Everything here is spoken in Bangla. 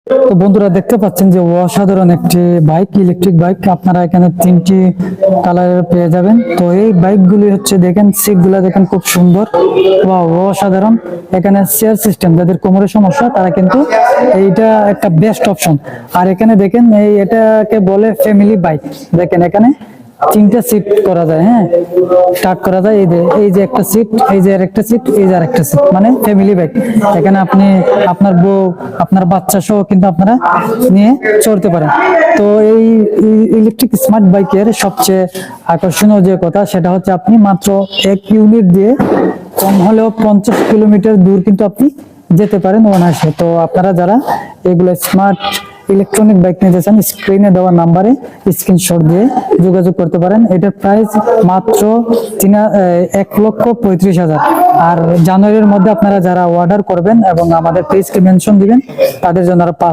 তো বন্ধুরা দেখতে পাচ্ছেন যে অসাধারণ একটি বাইক, ইলেকট্রিক বাইক। আপনারা এখানে 3টি কালারের পেয়ে যাবেন। তো এই বাইকগুলি হচ্ছে দেখেন, সিটগুলো দেখেন খুব সুন্দর, ওয়াও অসাধারণ। এখানে চেয়ার সিস্টেম, যাদের কোমরের সমস্যা তারা কিন্তু এইটা একটা বেস্ট অপশন। আর এখানে দেখেন এটাকে বলে ফ্যামিলি বাইক। দেখেন এখানে 3টা সিট করা যায়, হ্যাঁ স্টার্ট করা যায়। এই যে একটা সিট, এই যে আরেকটা সিট, এই যে আরেকটা সিট, মানে ফ্যামিলি বাইক। এখানে আপনি আপনার বউ, আপনার বাচ্চা সহ কিন্তু আপনারা নিয়ে চড়তে পারেন। তো এই ইলেকট্রিক স্মার্ট বাইকের সবচেয়ে আকর্ষণীয় যে কথা, সেটা হচ্ছে আপনি মাত্র 1 ইউনিট দিয়ে কম হলেও 50 কিলোমিটার দূর কিন্তু আপনি যেতে পারেন অনায়াসে। তো আপনারা যারা এগুলো স্মার্ট ইলেকট্রনিক বাইক নিতে চান, স্ক্রিনে দেওয়া নাম্বারে স্ক্রিনশট দিয়ে যোগাযোগ করতে পারেন। এটার প্রাইস মাত্র 1,35,000। আর জানুয়ারির মধ্যে আপনারা যারা অর্ডার করবেন এবং আমাদের পেজকে মেনশন দিবেন, তাদের জন্য